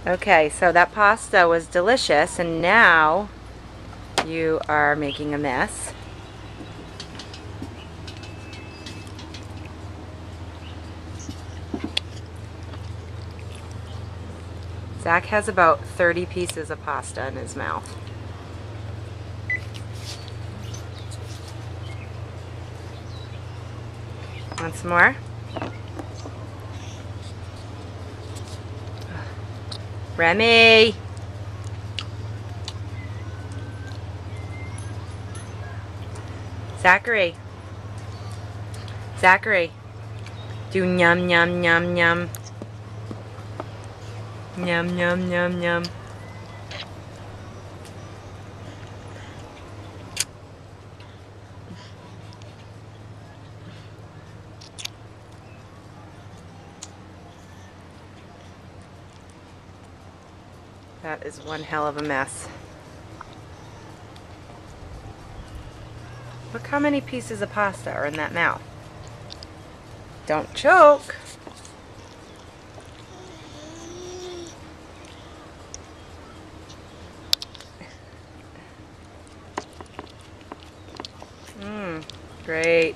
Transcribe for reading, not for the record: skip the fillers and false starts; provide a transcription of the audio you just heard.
Okay, so that pasta was delicious, and now you are making a mess. Zach has about 30 pieces of pasta in his mouth. Want some more? Remy! Zachary! Zachary! Do yum yum yum yum. Yum yum yum yum. That is one hell of a mess. Look how many pieces of pasta are in that mouth. Don't choke. Great.